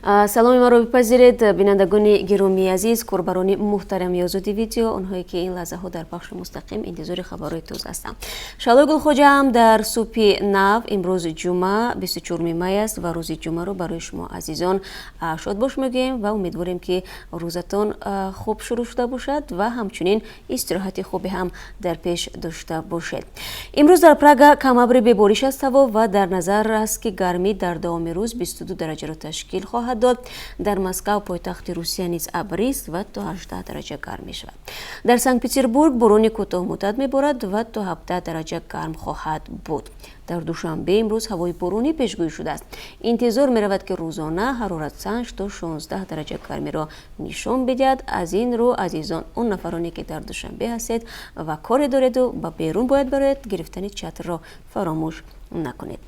саломи маро бипазиред бинандагони гиромии азиз, курбарони муҳтарами озоди видео, онҳое ки ин лаҳзаҳо дар бахши мустақим интизори хабарҳои тоза ҳастанд. Шалои Гулхоҷаам дар субҳи нав имрӯз ҷумъа 24 май аст ва рӯзи ҷумъаро барои шумо азизон шодбош мегӯем ва умедворем ки рӯзатон хуб шурӯъ шуда бошад ва ҳамчунин истироҳати хубе ҳам дар пеш дошта бошед. имрӯз дар Прага камабри бебориш аст ҳаво ва дар назар аст ки гармӣ дар давоми рӯз 22 дараҷаро ташкил хоҳад дод. дар Москав пойтахти Русия низ абрист ва то 18 дараҷа гарм мешавад. дар Санкт-Петербург борони кӯтоҳмуддат меборад ва то 17 дараҷа гарм хоҳад буд. дар Душанбе имрӯз ҳавои боронӣ пешгӯӣ шудааст. интизор меравад ки рӯзона ҳарорат санҷ то 16 дараҷа гармиро нишон бидиҳад. аз ин рӯ азизон, он нафароне ки дар Душанбе ҳастед ва коре дореду ба берун бояд бароед, гирифтани чатрро фаромӯш накунед.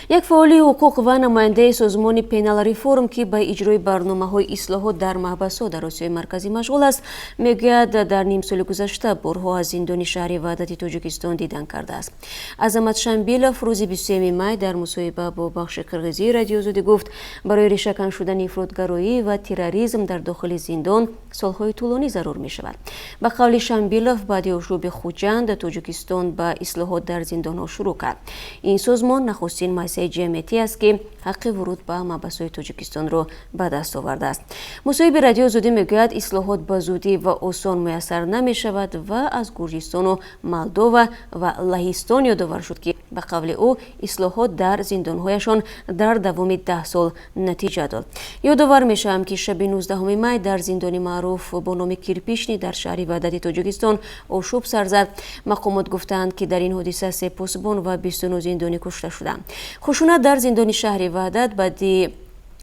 як фаъоли ҳуқуқ ва намояндаи созмони Penal Reform ки ба иҷрои барномаҳои ислоҳот дар маҳбасҳо дар Осиёи марказӣ машғул аст, мегӯяд дар нимсоли гузашта борҳо аз зиндони шаҳри Ваҳдати Тоҷикистон дидан кардааст. Азамат Шамбилов рӯзи 23 май дар мусоҳиба бо бахши Қирғизии Радиои Озодӣ гуфт, барои решакан шудани ифротгароӣ ва терроризм дар дохили зиндон солҳои тӯлонӣ зарур мешавад. ба қавли Шамбилов, баъди ошӯби Хуҷанд, Тоҷикистон ба ислоҳот дар зиндонҳо шурӯъ кард. ин созмон нахустин муассисаи ҷамъиятӣ аст ки ҳаққи вуруд ба маҳбасҳои Тоҷикистонро ба даст овардааст. мусоҳиби Радиои Озодӣ мегӯяд, ислоҳот ба зудӣ ва осон муяссар намешавад ва аз Гурҷистону Молдова ва Лаҳистон ёдовар шуд ки ба қавли ӯ ислоҳот дар зиндонҳояшон дар давоми 10 сол натиҷа дод. ёдовар мешавам ки шаби 19 май дар зиндони маъруф бо номи Кирпишни дар шаҳри Ваҳдати Тоҷикистон ошӯб сар зад. мақомот гуфтанд ки дар ин ҳодиса 3 посбон ва 29 зиндонӣ кушта шуданд. хушунат дар зиндони шаҳри Ваҳдат баъди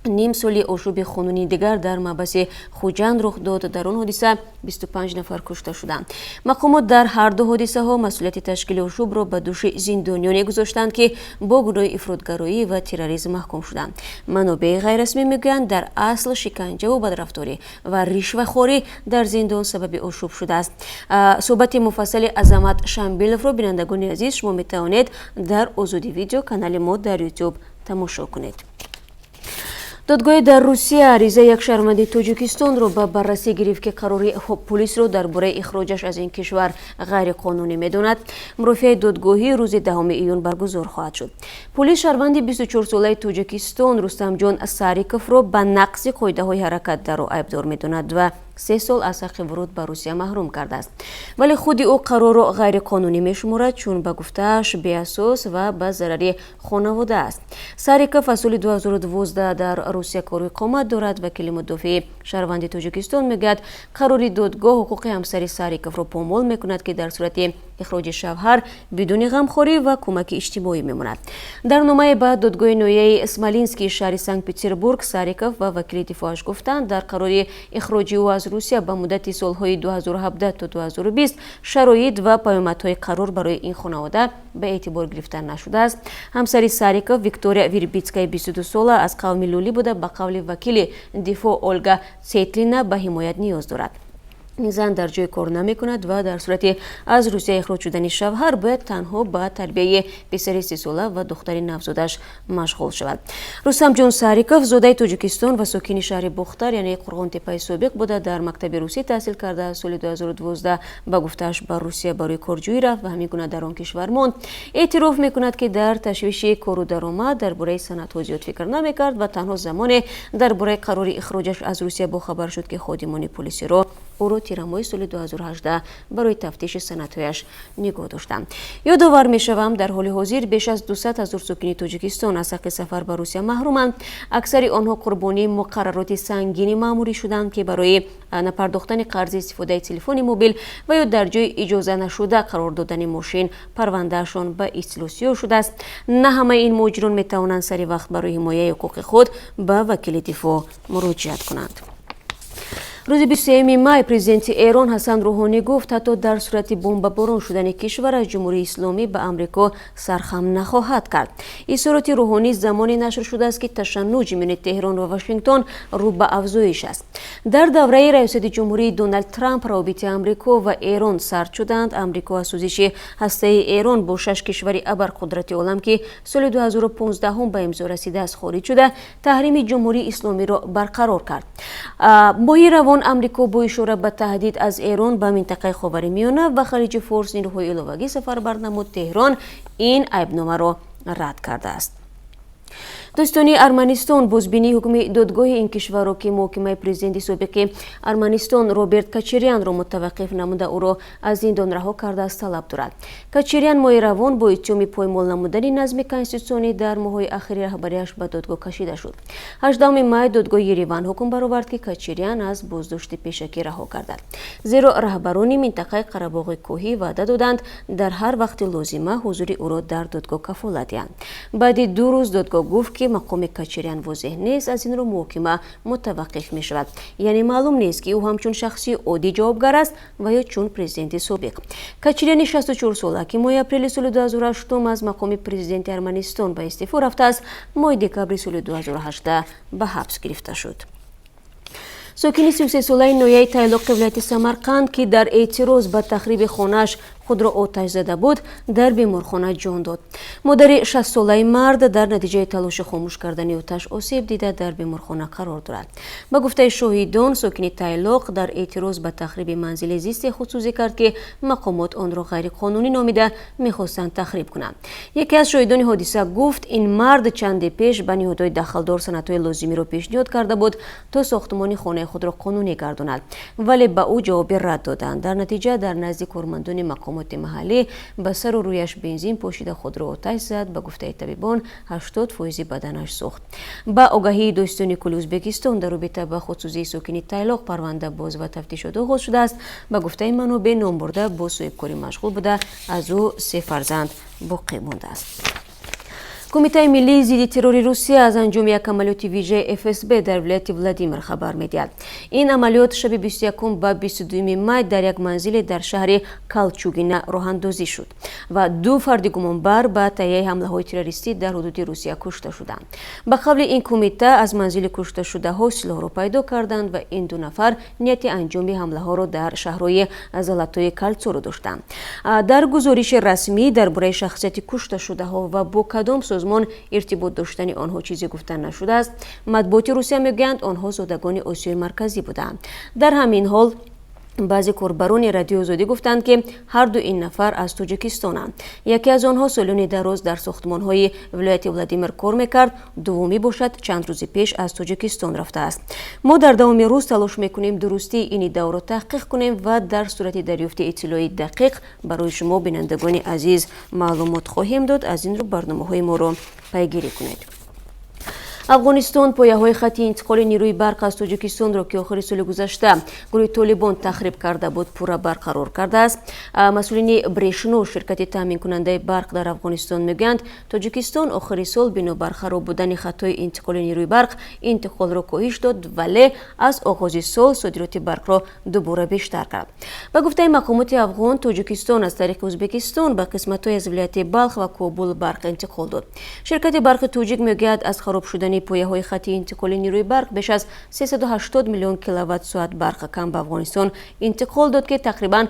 ним соли ошӯби хунуни дигар дар маҳбаси Хуҷанд рух дод. дар он ҳодиса 25 нафар кушта шуданд. мақомот дар ҳарду ҳодисаҳо масъулияти ташкили ошӯбро ба дӯши зиндониёне гузоштанд ки бо гуноҳи ифротгароӣ ва терроризм маҳкум шуданд. манобеи ғайррасмӣ мегӯянд, дар асл шиканҷаву бадрафторӣ ва ришвахорӣ дар зиндон сабаби ошӯб шудааст. суҳбати муфассали Азамат Шамбиловро бинандагони азиз шумо метавонед дар Озоди видео канали мо дар YouTube тамошо кунед. додгоҳи дар Русия аризаи як шаҳрванди Тоҷикистонро ба баррасӣ гирифт ки қарори полисро дар бораи ихроҷаш аз ин кишвар ғайриқонунӣ медонад. мурофиаи додгоҳӣ рӯзи 10 июн баргузор хоҳад шуд. полис шаҳрванди 24-солаи Тоҷикистон Рустамҷон Сариковро ба нақзи қоидаҳои ҳаракат даро айбдор медонад ва 3 сол аз ҳаққи вуруд ба Русия маҳрум кардааст. вале худи ӯ қарорро ғайриқонунӣ мешуморад, чун ба гуфтааш беасос ва ба зарари хонавода аст. Сариков аз соли 2012 дар Русия кору иқомат дорад. вакили мудофии шаҳрванди Тоҷикистон мегӯяд, қарори додгоҳ ҳуқуқи ҳамсари Сариковро помол мекунад ки дар сурати ихроҷи шавҳар бидуни ғамхорӣ ва кӯмаки иҷтимоӣ мемонад. дар номае ба додгоҳи ноҳияи Смоленский шаҳри Санкт-Петербург Сариков ва вакили дифоаш гуфтанд, дар қарори ихроҷи ӯ аз Русия ба муддати солҳои 2017 то 2020 шароит ва паёмадҳои қарор барои ин хонавода ба эътибор гирифта нашудааст. ҳамсари Сариков Виктория Вирбицкая 22 сола аз қавми лӯлӣ буда ба қавли вакили дифоъ Олга Цетлина ба ҳимоят ниёз дорад. зан дар ҷой кор намекунад ва дар сурати аз Русия ихроҷ шудани шавҳар бояд танҳо ба тарбияи писари 30 сола ва духтари навзодаш машғул шавад. Рустамҷон Сариков зодаи Тоҷикистон ва сокини шаҳри Бухтар, яъне Қурғонтепаи собиқ буда, дар мактаби русӣ таҳсил карда. соли 2012 ба гуфтааш ба Русия барои корҷӯӣ рафт ва ҳамин гуна дар он кишвар монд. эътироф мекунад ки дар ташвиши кору даромад дар бораи санадҳо зиёд фикр намекард ва танҳо замоне дар бораи қарори ихроҷаш аз Русия бохабар шуд ки ходимони полисиро ӯро тирамоҳи соли 2018 барои тафтиши санадҳояш нигоҳ доштанд. ёдовар мешавам, дар ҳоли ҳозир беш аз 200 000 сокини Тоҷикистон аз ҳаққи сафар ба Русия маҳруманд. аксари онҳо қурбонии муқаррароти сангини маъмурӣ шуданд ки барои напардохтани қарзи истифодаи телефони мобил ва ё дар ҷои иҷоза нашуда қарор додани мошин парвандаашон ба истилосиё шудааст. на ҳамаи ин муҳоҷирон метавонанд сари вақт барои ҳимояи ҳуқуқи худ ба вакили дифоъ муроҷиат кунанд. روز 23 مای پرزیدنت ایران حسن روحانی گفت حتی در صورت بمباران شدن کشور از جمهوری اسلامی به آمریکا سرخم نخواهد کرد. اظهارات روحانی زمانی نشر شده است که تشنج میان تهران و واشنگتن رو به افزایش است. در دوره ریاست جمهوری دونالد ترامپ روابط آمریکا و ایران سرد شدند. آمریکا از سوزش هسته‌ای ایران با 6 کشور ابرقدرت عالم که سال 2015 هم به امضا رسیده است خارج شده، تحریم جمهوری اسلامی را برقرار کرد. ماه روان آمریکا با اشاره به تهدید از ایران به منطقه خاورمیانه و خلیج فارس نیروهای علاوگی سفربر نمود تهران این عیبنامه را رد کرده است. دوستان ارمنستان بازبینی حکم دادگاه این کشور را که محکمه پرزیدنت سابق ارمنستان روبرت کاچریان را متوقف نموده او را از زندان رها کرده است طلب دارد. کاچریان ماه روان با اتهام پایمال نمودن نظم کنستیتوسیونی در ماه‌های اخیر رهبریش به دادگاه کشیده شد. 18 مای دادگاه یریوان حکم برآورد که کاچریان از بازداشت پیشکی رها گردد، زیرا رهبران منطقه قره‌باغ کوهی وعده دادند در هر وقت لازمه حضور او را در دادگاه کفالت دهند. بعد 2 روز دادگاه گفت که مقام کاچریان واضح نیست، از این رو محکمه متوقف می شود. یعنی معلوم نیست که او همچون شخصی عادی جوابگر است و یا چون پرزیدنت سابق. کاچریان 64 ساله که ماه اپریل سال 2008 از مقام پرزیدنت ارمنستان به استعفا رفته است، ماه دکبر سال 2018 به حبس گرفته شد. ساکن 33 ساله نویه تایلاق ولایت سمرقند که در اعتراض به تخریب خانه‌اش خود را آتش زده بود در بیمارخانه جان داد. مادر 60 ساله مرد در نتیجه تلاش خاموش کردن آتش آسیب دیده در بیمارخانه قرار دارد. به گفته شاهدان ساکن تایلاق در اعتراض به تخریب منزل زیست خصوصی کرد که مقامات آن را غیر قانونی نامیده می‌خواستند تخریب کنند. یکی از شاهدان حادثه گفت این مرد چند پیش به نهادهای دخلدار سندهای لازمی را پیشنهاد کرده بود تا ساختمان خانه خود را قانونی گرداند، ولی به او جواب رد دادند. در نتیجه در نزد کارمندان مقامات محلی به سر و رویش بنزین پاشیده خود را آتش زد. به گفته طبیبان 80% بدنش سوخت. با آگاهی دوستان کل ازبکستان در رابطه با خودسوزی ساکن تایلاق پرونده باز و تفتیشات آغاز شده است. به گفته منابع نامبرده با صاحبکاری مشغول بوده، از او 3 فرزند باقی مانده است. کمیته ملی ضد ترور روسیه از انجام یک عملیات ویژه FSB در ولایت ولادیمیر خبر می‌دهد. این عملیات شب 21 و 22 مای در یک منزل در شهر کالچوگینا راه اندازی شد و 2 فرد گمانبر به تهیه حمله‌های تروریستی در حدود روسیه کشته شدند. به قول این کمیته از منزل کشته شده ها سلاح را پیدا کردند و این 2 نفر نیت انجام حمله‌ها را در شهرهای زلاتوی کالتسو را داشتند. در گزارش رسمی درباره شخصیت کشته شده ها و با کدام سازمان ارتباط داشتن آنها چیزی گفته نشده است. مطبوعات روسیه میگویند آنها زادگان آسیای مرکزی بودند. در همین حال بعضی کاربران رادیو آزادی گفتند که هر 2 این نفر از تاجیکستانند. یکی از آنها سالون دراز در ساختمان‌های ولایت ولادیمیر کار می‌کرد، دومی باشد چند روز پیش از تاجیکستان رفته است. ما در دوام روز تلاش می‌کنیم درستی این ادعا را تحقیق کنیم و در صورت دریافت اطلاعات دقیق برای شما بینندگان عزیز معلومات خواهیم داد. از این رو برنامه‌های ما را پیگیری کنید. افغانستان پایه‌های خط انتقال نیروی برق از تاجیکستان را که آخر سال گذشته گروه طالبان تخریب کرده بود پورا برقرار کرده است. مسئولین بریشنو شرکت تامین کننده برق در افغانستان میگویند تاجیکستان آخر سال بنابر خراب بودن خطهای انتقال نیروی برق انتقال را کاهش داد، ولی از آغاز سال صادرات برق را دوباره بیشتر کرد. به گفته مقامات افغان تاجیکستان از طریق ازبکستان به قسمت‌های از ولایت بلخ و کابل برق انتقال داد. شرکت برق تاجیک میگوید از خراب شدن پایه‌های خطی انتقال نیروی برق بیش از 380 میلیون کیلووات ساعت برق کم به افغانستان انتقال داد که تقریباً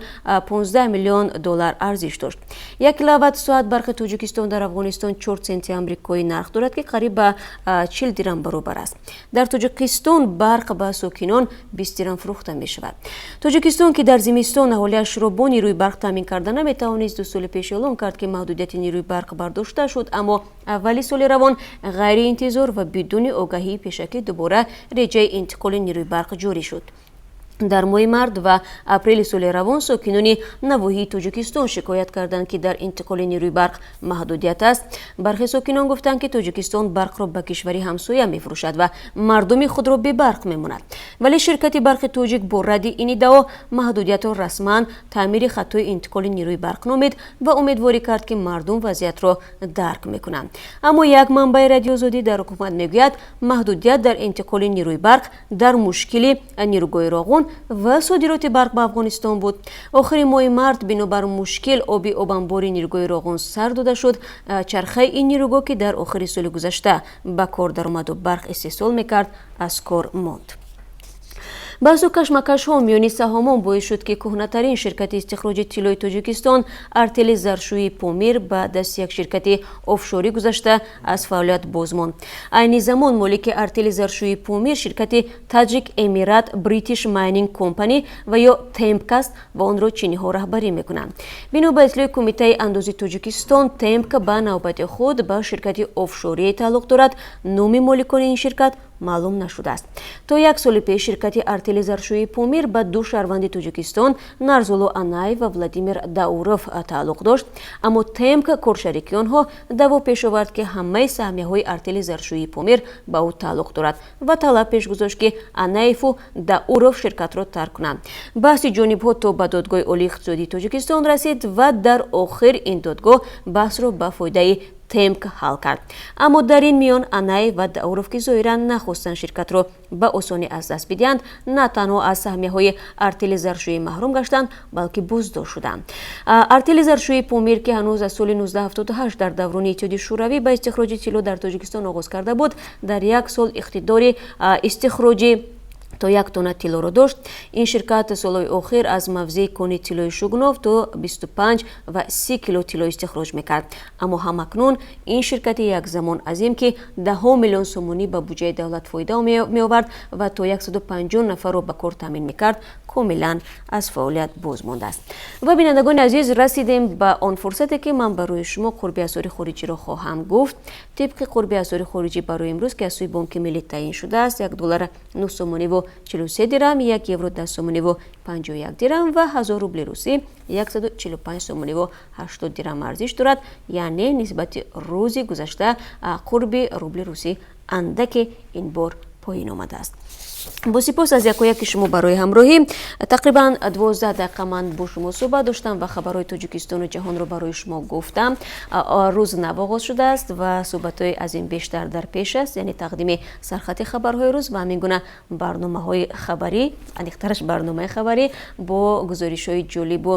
15 میلیون دلار ارزش داشت. 1 کیلووات ساعت برق تاجیکستان در افغانستان 4 سنت آمریکایی نرخ دارد که قریب به 40 درم برابر است. در تاجیکستان برق به ساکنان 20 درم فروخته می شود. تاجیکستان که در زمستان اهالیش را با نیروی برق تامین کرده نمیتوانست 2 سال پیش اعلام کرد که محدودیت نیروی برق برداشته شد، اما اولی سال روان غیر انتظار و بدون آگاهی پیشکی دوباره رجای انتقال نیروی برق جاری شد. در ماه مارد و اپریل سال روان ساکنان نواحی تاجیکستان شکایت کردند که در انتقال نیروی برق محدودیت است. برخی ساکنان گفتند که تاجیکستان برق را به کشوری همسایه می‌فروشد و مردم خود را بی برق می‌ماند. ولی شرکت برق تاجیک با رد این ادعا محدودیت را رسما تعمیر خطهای انتقال نیروی برق نامید و امیدواری کرد که مردم وضعیت را درک می‌کنند. اما یک منبع رادیو آزادی در حکومت میگوید محدودیت در انتقال نیروی برق در مشکل نیروگاه راغون ва содироти барқ ба Афғонистон буд. Охири моҳи март бинобар мушкил оби обанбори нирӯгоҳи Роғун сар дода шуд. Чархаи ин нирӯгоҳ ки дар охири соли гузашта ба кор даромаду барқ истеҳсол мекард, аз кор монд. баҳсу кашмакашҳо миёни саҳомон боис шуд ки кӯҳнатарин ширкати истихроҷи тиллои Тоҷикистон Артели Заршӯи Помир ба дасти як ширкати офшорӣ гузашта аз фаъолият боз монд. Айни замон молики Артели Заршӯи Помир ширкати Tajik Emirat British Mining Company ва ё Темк аст ва онро чиниҳо раҳбарӣ мекунанд. Бино ба итлои Кумитаи андозии Тоҷикистон, Темк ба навбати худ ба ширкати офшорие тааллуқ дорад. Номи моликони ин ширкат маълум нашудааст. То як соли пеш ширкати Артели Заршӯи Помир ба ду шаҳрванди Тоҷикистон Нарзулло Анаев ва Владимир Дауров тааллуқ дошт, аммо Темк коршарики онҳо даъво пеш овард ки ҳамаи саҳмияҳои Артели Заршӯи Помир ба ӯ тааллуқ дорад ва талаб пеш гузошт ки Анаеву Дауров ширкатро тарк кунанд. баҳси ҷонибҳо то ба додгоҳи олии иқтисодии Тоҷикистон расид ва дар охир ин додгоҳ баҳсро ба фоидаи Темк ҳал кард. Аммо дар ин миён Анаев ва Дауров ки зоҳиран нахостанд ширкатро ба осонӣ аз даст бидиҳанд, на танҳо аз саҳмияҳои Артели Заршӯӣ маҳрум гаштанд, балки буздор шуданд. Артели Заршӯи Помир ки ҳанӯз аз соли 1978 дар даврони Иттиҳоди Шӯравӣ ба истихроҷи тилло дар Тоҷикистон оғоз карда буд, дар як сол иқтидори истихроҷи то 1 тонна тиллоро дошт. Ин ширкат солҳои охир аз мавзеи кони тиллои шугунов то 25 ва 30 кило тилло истихроҷ мекард. Аммо ҳамакнун ин ширкати як замон азим ки даҳо миллион сомонӣ ба буҷаи давлат фоида меовард ва то 150 нафарро ба кор таъмин мекард, комилан аз фаъолият боз мондааст. ва бинандагони азиз, расидем ба он фурсате ки ман барои шумо қурби асъори хориҷиро хоҳам гуфт. тибқи қурби асъори хориҷӣ барои имрӯз ки аз сӯи Бонки Миллӣ таъин шудааст, $1 9 сомониву 43 дирам, 1 евро 10 сомониву 51 дирам ва 1000 рубли русӣ 145 сомониву 80 дирам арзиш дорад. яъне нисбати рӯзи гузашта қурби рубли русӣ андаке ин бор поин омадааст. бо сипос аз якояки шумо барои ҳамроҳӣ. тақрибан 12 дақиқа ман бо шумо суҳбат доштам ва хабарҳои Тоҷикистону ҷаҳонро барои шумо гуфтам. рӯз нав оғоз шудааст ва суҳбатҳои аз ин бештар дар пеш аст, яъне тақдими сархати хабарҳои рӯз ва ҳамин гуна барномаҳои хабарӣ, аниқтараш барномаи хабарӣ бо гузоришҳои ҷолибу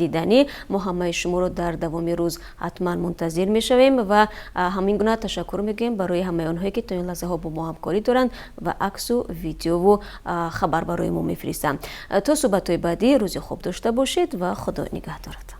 диданӣ. мо ҳамаи шуморо дар давоми рӯз ҳатман мунтазир мешавем ва ҳамин гуна ташаккур мегӯем барои ҳамаи онҳое ки то ин лаҳзаҳо бо мо ҳамкорӣ доранд ва аксу видеову хабар барои мо мефиристанд. то суҳбатҳои баъдӣ рӯзи хуб дошта бошед ва худо нигаҳдорад.